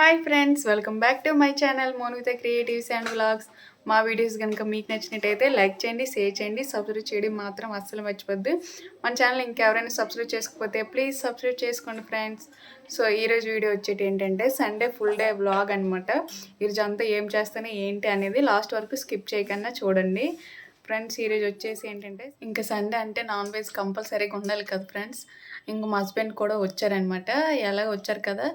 Hi friends, welcome back to my channel Monitha creatives and vlogs. మా videos కనుక మీకు నచ్చినట్టయితే లైక్ చేయండి, షేర్ చేయండి, సబ్స్క్రైబ్ చేయడం మాత్రం అస్సలు మర్చిపోద్దు. మన ఛానల్ ఇంకెవరైనా సబ్స్క్రైబ్ చేసుకోకపోతే ప్లీజ్ సబ్స్క్రైబ్ చేసుకోండి ఫ్రెండ్స్. సో ఈరోజు వీడియో వచ్చేటి ఏంటంటే సండే ఫుల్ డే వ్లాగ్ అనమాట. ఈరోజు అంతా ఏం చేస్తానో ఏంటి అనేది లాస్ట్ వరకు స్కిప్ చేయకుండా చూడండి ఫ్రెండ్స్. ఈరోజు వచ్చేసి ఏంటంటే ఇంకా సండే అంటే నాన్ వెజ్ కంపల్సరీగా ఉండాలి కదా ఫ్రెండ్స్. ఇంక మా హస్బెండ్ కూడా వచ్చారనమాట. ఎలాగ వచ్చారు కదా,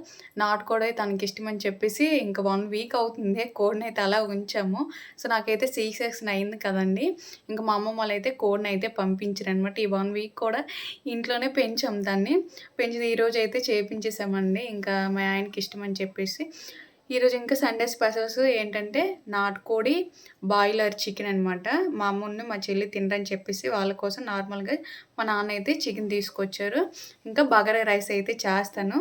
నాటుకోడి తనకి ఇష్టమని చెప్పేసి ఇంకా 1 వీక్ అవుతుంది కోడిని అయితే అలా ఉంచాము. సో నాకైతే C-సెక్షన్ అయింది కదండి. ఇంకా మా అమ్మమ్మ వాళ్ళు అయితే కోడిని అయితే పంపించారనమాట. ఈ 1 వీక్ కూడా ఇంట్లోనే పెంచాం దాన్ని. పెంచింది ఈరోజు అయితే చేపించేసామండి, ఇంకా మా ఆయనకి ఇష్టమని చెప్పేసి. ఈరోజు ఇంకా సండే స్పెషల్స్ ఏంటంటే నాటుకోడి బాయిలర్ చికెన్ అనమాట. మా అమ్ముని మా చెల్లి తినరని చెప్పేసి వాళ్ళ కోసం నార్మల్గా మా నాన్న అయితే చికెన్ తీసుకొచ్చారు. ఇంకా బగారా రైస్ అయితే చేస్తాను.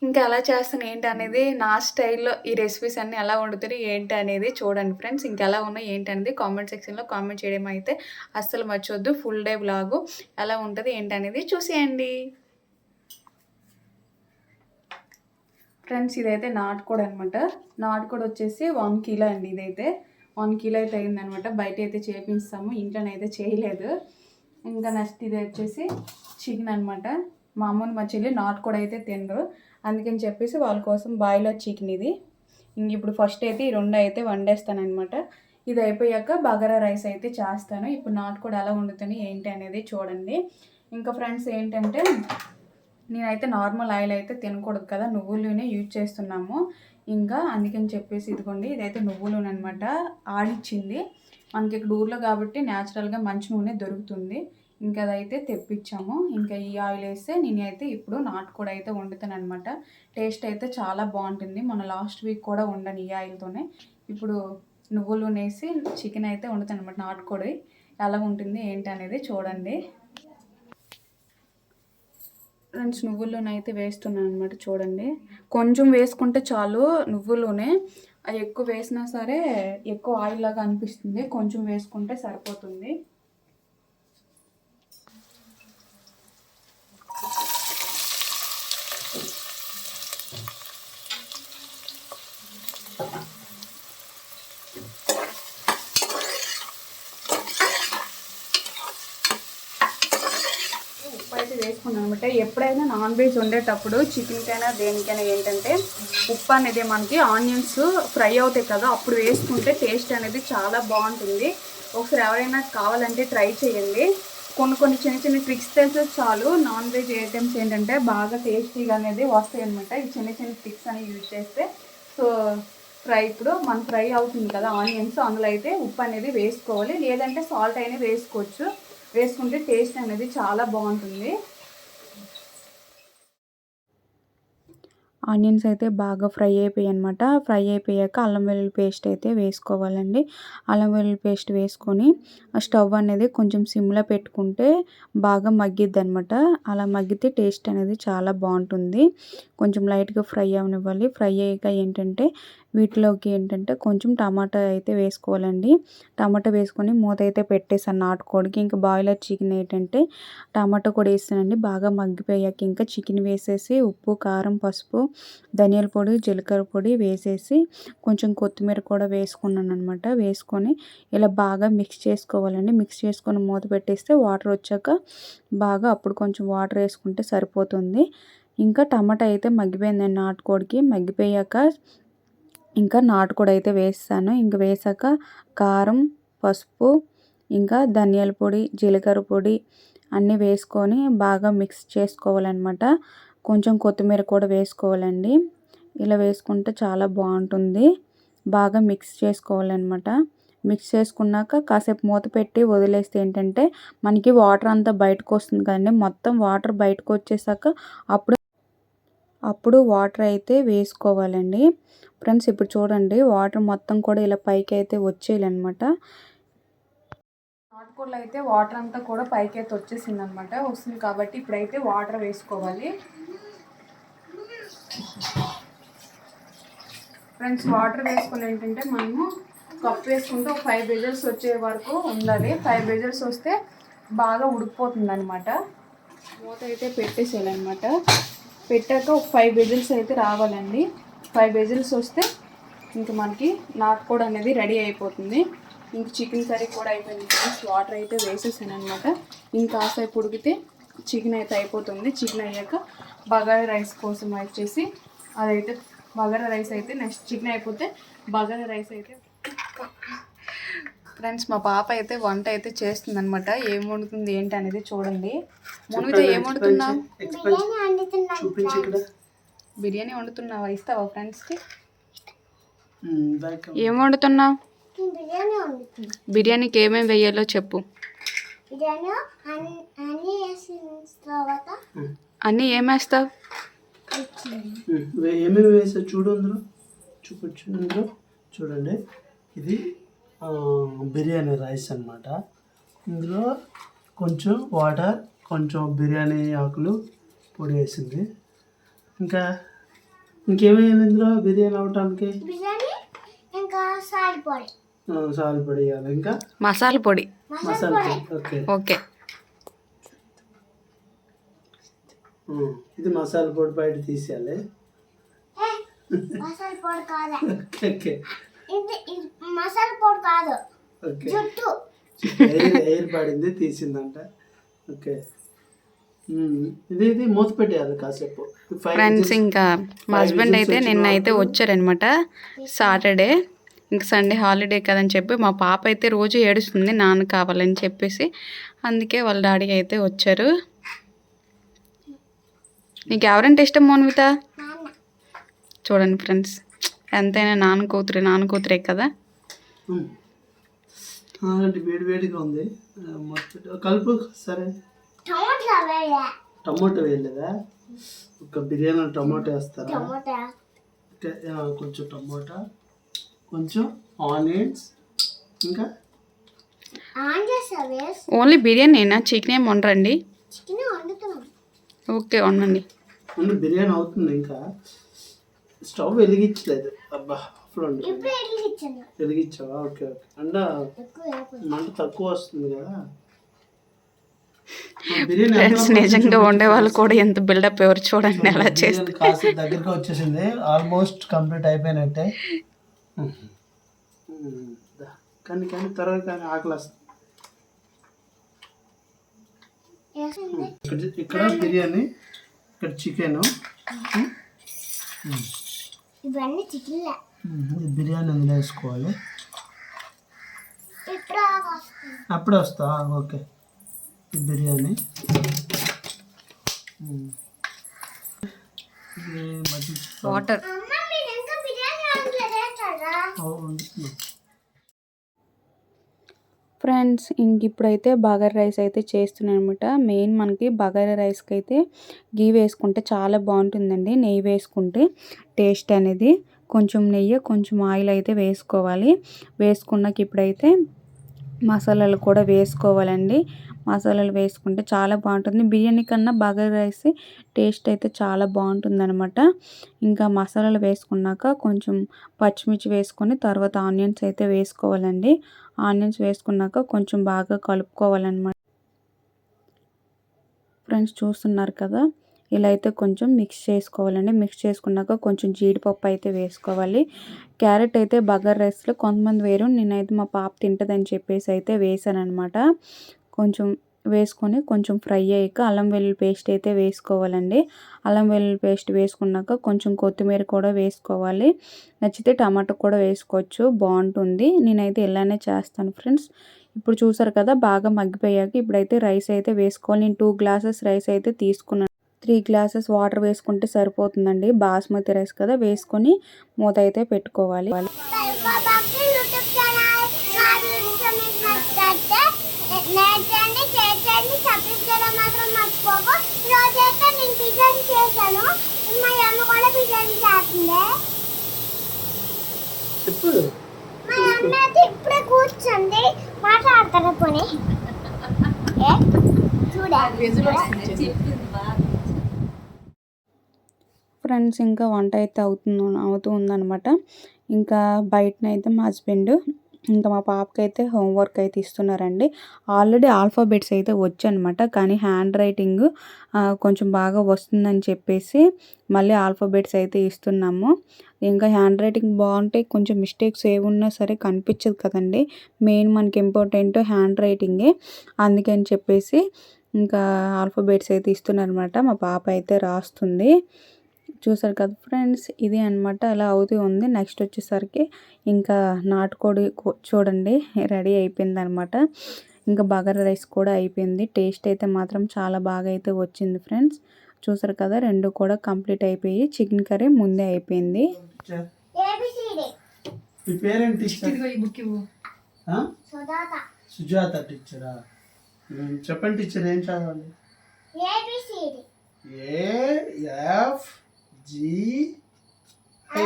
ఇంకా ఎలా చేస్తాను ఏంటి అనేది నా స్టైల్లో ఈ రెసిపీస్ అన్నీ ఎలా వండుతారు ఏంటి అనేది చూడండి ఫ్రెండ్స్. ఇంకెలా ఉన్నాయి ఏంటి అనేది కామెంట్ సెక్షన్లో కామెంట్ చేయడం అయితే అస్సలు మర్చివద్దు. ఫుల్ డే వ్లాగు ఎలా ఉంటుంది ఏంటి అనేది చూసేయండి ఫ్రెండ్స్. ఇదైతే నాటుకోడి అనమాట. నాటుకోడి వచ్చేసి 1 కిలో అండి. ఇదైతే 1 కిలో అయితే అయిందనమాట. బయట అయితే చేపిస్తాము, ఇంట్లోనైతే చేయలేదు. ఇంకా నెక్స్ట్ ఇది వచ్చేసి చికెన్ అనమాట. మా అమ్మని మా చెల్లి నాటుకోడి అయితే తినరు, అందుకని చెప్పేసి వాళ్ళ కోసం బాయిలర్ చికెన్ ఇది. ఇంక ఇప్పుడు ఫస్ట్ అయితే ఈ 2 అయితే వండేస్తాను అనమాట. ఇది అయిపోయాక బగారా రైస్ అయితే చేస్తాను. ఇప్పుడు నాటుకోడి ఎలా వండుతాను ఏంటి అనేది చూడండి. ఇంకా ఫ్రెండ్స్ ఏంటంటే నేనైతే నార్మల్ ఆయిల్ అయితే తినకూడదు కదా, నువ్వుల నూనె యూజ్ చేస్తున్నాము. ఇంకా అందుకని చెప్పేసి ఇదిగోండి, ఇదైతే నువ్వుల నూనె అనమాట. ఆడిచ్చింది మనకి ఇక్కడ ఊర్లో కాబట్టి న్యాచురల్గా మంచి నూనె దొరుకుతుంది. ఇంకా అదైతే తెప్పించాము. ఇంకా ఈ ఆయిల్ వేస్తే నేనైతే ఇప్పుడు నాటుకోడి అయితే వండుతాను అనమాట. టేస్ట్ అయితే చాలా బాగుంటుంది. మన లాస్ట్ వీక్ కూడా వండాను ఈ ఆయిల్తోనే. ఇప్పుడు నువ్వుల నూనె వేసి చికెన్ అయితే వండుతాను అనమాట. నాటుకోడి ఎలా ఉంటుంది ఏంటి అనేది చూడండి ఫ్రెండ్స్. నువ్వుల్లోనే అయితే వేస్తున్నాను అనమాట. చూడండి, కొంచెం వేసుకుంటే చాలు నువ్వుల్లోనే. అది ఎక్కువ వేసినా సరే ఎక్కువ ఆయిల్ లాగా అనిపిస్తుంది, కొంచెం వేసుకుంటే సరిపోతుంది. ఉప్పు అయితే వేసుకున్నాను అనమాట. ఎప్పుడైనా నాన్ వెజ్ వండేటప్పుడు చికెన్కైనా దేనికైనా ఏంటంటే ఉప్పు అనేది మనకి ఆనియన్స్ ఫ్రై అవుతాయి కదా, అప్పుడు వేసుకుంటే టేస్ట్ అనేది చాలా బాగుంటుంది. ఒకసారి ఎవరైనా కావాలంటే ట్రై చేయండి. కొన్ని చిన్న చిన్న ట్రిక్స్ తెలిస్తే చాలు నాన్ వెజ్ ఐటమ్స్ ఏంటంటే బాగా టేస్టీగా అనేది వస్తాయి అనమాట. ఈ చిన్న చిన్న ట్రిక్స్ అనేవి యూజ్ చేస్తే. సో ఇప్పుడు మన ఫ్రై అవుతుంది కదా ఆనియన్స్, అందులో అయితే ఉప్పు అనేది వేసుకోవాలి, లేదంటే సాల్ట్ అయినా వేసుకోవచ్చు. వేసుకుంటే టేస్ట్ అనేది చాలా బాగుంటుంది. ఆనియన్స్ అయితే బాగా ఫ్రై అయిపోయాయి అనమాట. ఫ్రై అయిపోయాక అల్లం వెల్లుల్లి పేస్ట్ అయితే వేసుకోవాలండి. అల్లం వెల్లుల్లి పేస్ట్ వేసుకొని స్టవ్ అనేది కొంచెం సిమ్లో పెట్టుకుంటే బాగా మగ్గిద్ది అనమాట. అలా మగ్గితే టేస్ట్ అనేది చాలా బాగుంటుంది. కొంచెం లైట్గా ఫ్రై అవనివ్వాలి. ఫ్రై అయ్యాక ఏంటంటే వీటిలోకి ఏంటంటే కొంచెం టమాటా అయితే వేసుకోవాలండి. టమాటా వేసుకొని మూత అయితే పెట్టేసాను నాటుకోడికి. ఇంకా బాయిలర్ చికెన్ ఏంటంటే టమాటా కూడా వేసానండి. బాగా మగ్గిపోయాక ఇంకా చికెన్ వేసేసి ఉప్పు, కారం, పసుపు, ధనియాల పొడి, జీలకర్ర పొడి వేసేసి కొంచెం కొత్తిమీర కూడా వేసుకున్నాను అనమాట. వేసుకొని ఇలా బాగా మిక్స్ చేసుకోవాలండి. మిక్స్ చేసుకొని మూత పెట్టేస్తే వాటర్ వచ్చాక బాగా అప్పుడు కొంచెం వాటర్ వేసుకుంటే సరిపోతుంది. ఇంకా టమాటా అయితే మగ్గిపోయిందండి నాటుకోడికి. మగ్గిపోయాక ఇంకా నాటుకోడి అయితే వేస్తాను. ఇంకా వేసాక కారం, పసుపు, ఇంకా ధనియాల పొడి, జీలకర్ర పొడి అన్నీ వేసుకొని బాగా మిక్స్ చేసుకోవాలన్నమాట. కొంచెం కొత్తిమీర కూడా వేసుకోవాలండి. ఇలా వేసుకుంటే చాలా బాగుంటుంది. బాగా మిక్స్ చేసుకోవాలన్నమాట. మిక్స్ చేసుకున్నాక కాసేపు మూత పెట్టి వదిలేస్తే ఏంటంటే మనకి వాటర్ అంతా బయటకు వస్తుంది కదండి. మొత్తం వాటర్ బయటకు వచ్చేసాక అప్పుడు వాటర్ అయితే వేసుకోవాలండి ఫ్రెండ్స్. ఇప్పుడు చూడండి వాటర్ మొత్తం కూడా ఇలా పైకి అయితే వచ్చేయాలన్నమాట. నాటుకోళ్ళు అయితే వాటర్ అంతా కూడా పైకి అయితే వచ్చేసింది అనమాట. వస్తుంది కాబట్టి ఇప్పుడైతే వాటర్ వేసుకోవాలి ఫ్రెండ్స్. వాటర్ వేసుకొని ఏంటంటే మనము కప్ వేసుకుంటే ఒక 5 విజిల్స్ వచ్చే వరకు ఉండాలి. 5 విజిల్స్ వస్తే బాగా ఉడికిపోతుంది అనమాట. మూత అయితే పెట్టేసేయాలన్నమాట. పెట్టాక ఒక 5 విజిల్స్ అయితే రావాలండి. 5 విజిల్స్ వస్తే ఇంక మనకి నాటుకోడి అనేది రెడీ అయిపోతుంది. ఇంక చికెన్ కర్రీ కూడా అయిపోయింది ఫ్రెండ్స్. వాటర్ అయితే వేసేసాను అనమాట. ఇంకా కాసేపు ఉడికితే చికెన్ అయితే అయిపోతుంది. చికెన్ అయ్యాక బగారా రైస్ కోసం వచ్చేసి అదైతే బగారా రైస్ అయితే నెక్స్ట్ చికెన్ అయిపోతే బగారా రైస్ అయితే ఫ్రెండ్స్ మా పాప అయితే వంట అయితే చేస్తుంది అనమాట. ఏం వండుతుంది ఏంటి అనేది చూడండి. మునిగితే ఏం వండుతున్నావు? బిర్యానీ వండుతున్నావా? ఇస్తావా ఫ్రెండ్స్కి? ఏం వండుతున్నావు? బిర్యానీకి ఏమేమి వేయాలో చెప్పు. అన్నీ ఏమేస్తావు? ఏమేమి వేసా చూడు, అందులో చూపొచ్చు. అందులో చూడండి, ఇది బిర్యానీ రైస్ అన్నమాట. ఇందులో కొంచెం వాటర్, కొంచెం బిర్యానీ ఆకులు పొడి వేసింది. ఇంకా ఇంకేమేయాలి ఇందులో బిర్యానీ అవటానికి? సాల్ పొడి వేయాలి, ఇంకా మసాలా పొడి. మసాలా పొడి. Okay okay. ఇది మసాలా పొడి బయట తీసేయాలి. ఓకే ఎయిర్ పడింది, తీసిందంట. ఓకే, ఇది మూత పెట్టేయాలి కాసేపు. ఫ్రెండ్స్ ఇంకా మా హస్బెండ్ అయితే నిన్న అయితే వచ్చారనమాట, సాటర్డే. ఇంక సండే హాలిడే కదని చెప్పి మా పాప అయితే రోజు ఏడుస్తుంది నాన్న కావాలని చెప్పేసి. అందుకే వాళ్ళ డాడీ అయితే వచ్చారు. నీకు ఎవరంటే ఇష్టం మోన్విత? చూడండి ఫ్రెండ్స్, ఎంతైనా నాన్న కూతురే కదా. వేడి వేడిగా ఉంది, కలుపు. సరే, టమాటో వేయలేదా? ఒక బిర్యానీ టమాటో వేస్తారా? కొంచెం టమాటా, కొంచెం ఆనియన్స్, ఇంకా ఓన్లీ బిర్యానీనా? చికెన్ ఏం వండరండి? ఓకే, వండండి. బిర్యానీ అవుతుంది. ఇంకా స్టవ్ వెలిగించలేదు. అబ్బా, వెలిగించావా? Okay okay. అంటే మంట తక్కువ వస్తుంది కదా. ఫ్రెండ్స్ నిజంగా వండే వాళ్ళు కూడా ఎంత బిల్డప్ ఎవరు చూడండి ఎలా చేస్తారు. కాస్త దగ్గరగా వచ్చేసింది, ఆల్మోస్ట్ కంప్లీట్ అయిపోయినట్టే. కానీ త్వరగా కానీ ఆకలి వస్తుంది. ఇక్కడ బిర్యానీ, ఇక్కడ చికెన్. బిర్యానీ అందులో వేసుకోవాలి. అప్పుడే వస్తా. Okay, biryani water. ఫ్రెండ్స్ ఇంక ఇప్పుడైతే బగారా రైస్ అయితే చేస్తున్నాను అనమాట. మెయిన్ మనకి బగారా రైస్కి అయితే గీ వేసుకుంటే చాలా బాగుంటుందండి. నెయ్యి వేసుకుంటే టేస్ట్ అనేది, కొంచెం నెయ్యి కొంచెం ఆయిల్ అయితే వేసుకోవాలి. వేసుకున్నాక ఇప్పుడైతే మసాలాలు కూడా వేసుకోవాలండి. మసాలాలు వేసుకుంటే చాలా బాగుంటుంది. బిర్యానీ కన్నా బగారా రైస్ టేస్ట్ అయితే చాలా బాగుంటుంది అనమాట. ఇంకా మసాలాలు వేసుకున్నాక కొంచెం పచ్చిమిర్చి వేసుకొని తర్వాత ఆనియన్స్ అయితే వేసుకోవాలండి. ఆనియన్స్ వేసుకున్నాక కొంచెం బాగా కలుపుకోవాలన్నమాట. ఫ్రెండ్స్ చూస్తున్నారు కదా, ఇలా అయితే కొంచెం మిక్స్ చేసుకోవాలండి. మిక్స్ చేసుకున్నాక కొంచెం జీడిపప్పు అయితే వేసుకోవాలి. క్యారెట్ అయితే బగారా రైస్లో కొంతమంది వేరు, నేనైతే మా పాప తింటుందని చెప్పేసి అయితే వేసాను అనమాట. కొంచెం వేసుకొని కొంచెం ఫ్రై అయ్యాక అల్లం వెల్లుల్లి పేస్ట్ అయితే వేసుకోవాలండి. అల్లం వెల్లుల్లి పేస్ట్ వేసుకున్నాక కొంచెం కొత్తిమీర కూడా వేసుకోవాలి. నచ్చితే టమాటో కూడా వేసుకోవచ్చు, బాగుంటుంది. నేనైతే ఇలానే చేస్తాను ఫ్రెండ్స్. ఇప్పుడు చూసారు కదా బాగా మగ్గిపోయాక ఇప్పుడైతే రైస్ అయితే వేసుకోవాలి. నేను 2 గ్లాసెస్ రైస్ అయితే తీసుకున్నాను. 3 గ్లాసెస్ వాటర్ వేసుకుంటే సరిపోతుందండి. బాస్మతి రైస్ కదా, వేసుకొని మూత అయితే పెట్టుకోవాలి. ఇప్పుడే కూర్చుంది మాట్లాడతారా పోనీ. ఫ్రెండ్స్ ఇంకా వంట అయితే అవుతూ ఉందన్నమాట. ఇంకా బయటనైతే మా హస్బెండ్ ఇంకా మా పాపకైతే హోంవర్క్ అయితే ఇస్తున్నారండి. ఆల్రెడీ ఆల్ఫాబెట్స్ అయితే వచ్చనమాట. కానీ హ్యాండ్ రైటింగ్ కొంచెం బాగా వస్తుందని చెప్పేసి మళ్ళీ ఆల్ఫాబెట్స్ అయితే ఇస్తున్నాము. ఇంకా హ్యాండ్ రైటింగ్ బాగుంటే కొంచెం మిస్టేక్స్ ఏమున్నా సరే కనిపించదు కదండి. మెయిన్ మనకి ఇంపార్టెంట్ హ్యాండ్ రైటింగే. అందుకని చెప్పేసి ఇంకా ఆల్ఫాబెట్స్ అయితే ఇస్తున్నారనమాట. మా పాప అయితే రాస్తుంది. చూసారు కదా ఫ్రెండ్స్, ఇది అనమాట అలా అవుతూ ఉంది. నెక్స్ట్ వచ్చేసరికి ఇంకా నాటుకోడి చూడండి రెడీ అయిపోయింది అనమాట. ఇంకా బగారా రైస్ కూడా అయిపోయింది. టేస్ట్ అయితే మాత్రం చాలా బాగా అయితే వచ్చింది ఫ్రెండ్స్. చూసారు కదా, రెండు కూడా కంప్లీట్ అయిపోయి చికెన్ కర్రీ ముందే అయిపోయింది. మీ పేరేంటి? సుజాత టీచరా? చెప్పండి టీచర్, ఏం చదవాలి? AF G A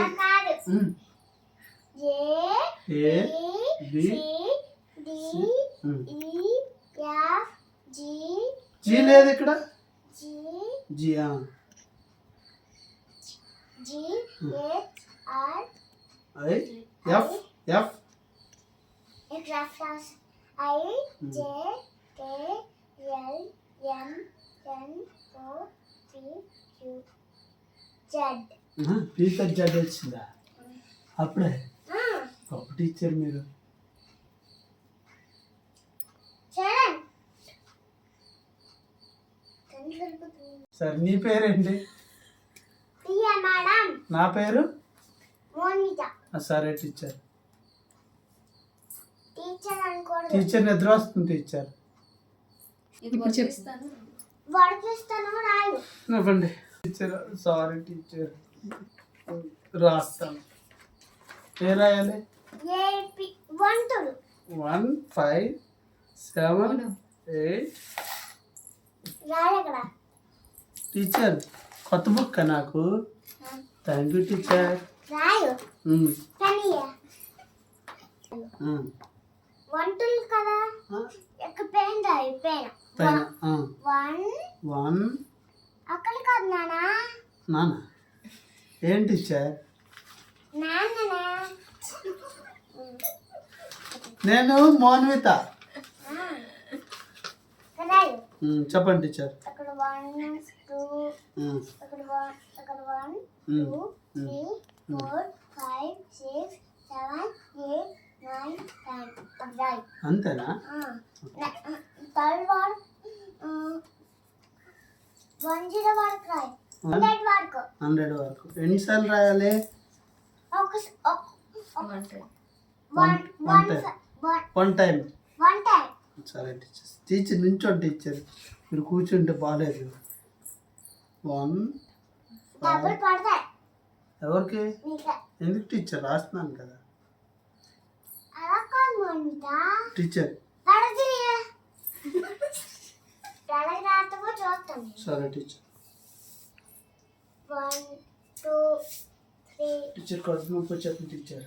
B G లేదు ఇక్కడ. G I F F పీత జడ్ వచ్చిందా అప్పుడే? గొప్ప టీచర్ మీరు. సరే, నీ పేరేంటి? నా పేరు సరే టీచర్. టీచర్ నిద్ర వస్తుంది టీచర్. ఇవ్వండి టీచర్. సారీ టీచర్, రాస్తాను. ఏ రాయాలి? 1 5 7 8. టీచర్ కొత్త బుక్ నాకు. Thank you teacher. వంటలు కదా, పెన్ రాయి. పెన్ 1 అక్కడ కాదు నానా. నాన్న ఏంటి టీచర్? నేను మోన్విత. చెప్పండి టీచర్. అక్కడ 1 2 అక్కడ 1 2 3 4 5 6 7 8 9 10. అంతేనా? థర్డ్ వార్ 10 వరకు రాయి. 100 వరకు. ఎన్నిసార్లు రాయాలి? One time. సరే టీచర్. టీచర్ నుంచోండి టీచర్, మీరు కూర్చుంటే బాగాలేదు. 1 ఎవరికి? ఎందుకు టీచర్? రాస్తున్నాను కదా టీచర్. సరే టీచర్. 1 2 3 టీచర్ కడుపు నొప్పి వచ్చేది టీచర్.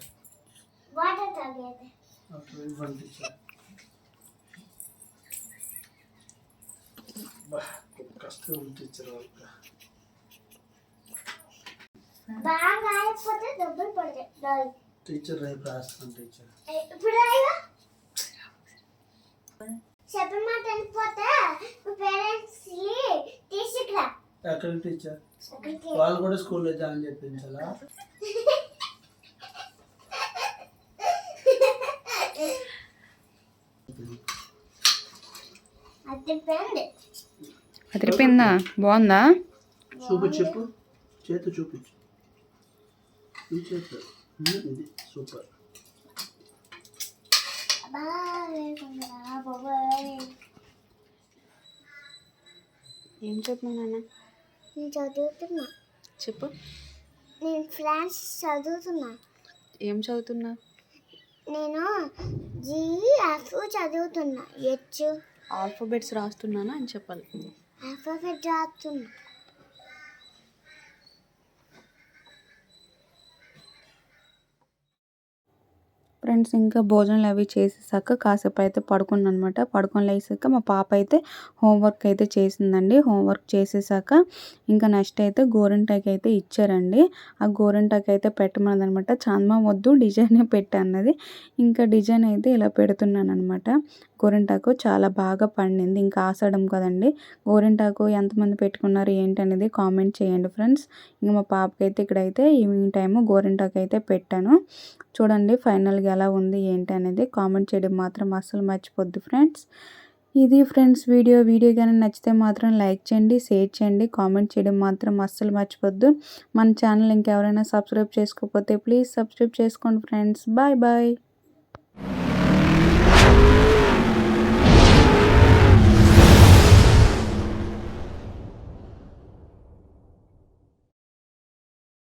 వాటర్ తాగేది. ఇవ్వండి టీచర్. కష్టం ఉంది టీచర్. బాగా రాయకపోతే డబ్బులు పడతాయి. టీచర్ రేపు రాస్తాను టీచర్. ఇప్పుడు రాయగా చెప్పిన మాట అనిపోతే పేరెంట్స్ తీసుకురా. ఎక్కడికి టీచర్? వాళ్ళు కూడా స్కూల్లో జాయిన్ చేయించాలా? అదిరిపోయిందా? బాగుందా? చెప్పు, చేతు చూపించు. ఈ చేతు ఇది సూపర్. ఏం చదువుతున్నావు నాన్న? నేను చదువుతున్నా. చెప్పు. నేను ఫ్రాన్స్ చదువుతున్నా. ఏం చదువుతున్నా? నేను GF చదువుతున్నా. ఆల్ఫాబెట్స్ రాస్తున్నానా అని చెప్పాలి. ఆల్ఫాబెట్ రాస్తున్నా. ఫ్రెండ్స్ ఇంకా భోజనాలు అవి చేసేసాక కాసేపు అయితే పడుకున్నాను అనమాట. పడుకొని లేసాక మా పాప అయితే హోంవర్క్ అయితే చేసిందండి. హోంవర్క్ చేసేసాక ఇంకా నెక్స్ట్ అయితే గోరింటాకు అయితే ఇచ్చారండి. ఆ గోరింటాకు అయితే పెట్టమన్నదనమాట. చందమామ వద్దు డిజైనే పెట్టు అన్నది. ఇంకా డిజైన్ అయితే ఇలా పెడుతున్నాను అనమాట. గోరింటాకు చాలా బాగా పండింది. ఇంకా ఆషాఢం కదండి. గోరింటాకు ఎంతమంది పెట్టుకున్నారు ఏంటి అనేది కామెంట్ చేయండి ఫ్రెండ్స్. ఇంకా మా పాపకి అయితే ఇక్కడైతే ఈవినింగ్ టైము గోరింటాకు అయితే పెట్టాను. చూడండి ఫైనల్గా ఎలా ఉంది ఏంటి అనేది కామెంట్ చేయడం మాత్రం అస్సలు మర్చిపోద్దు ఫ్రెండ్స్. ఇది ఫ్రెండ్స్ వీడియో కానీ నచ్చితే మాత్రం లైక్ చేయండి, షేర్ చేయండి, కామెంట్ చేయడం మాత్రం అస్సలు మర్చిపోద్దు. మన ఛానల్ ఇంకెవరైనా సబ్స్క్రైబ్ చేసుకోకపోతే ప్లీజ్ సబ్స్క్రైబ్ చేసుకోండి ఫ్రెండ్స్. Bye bye.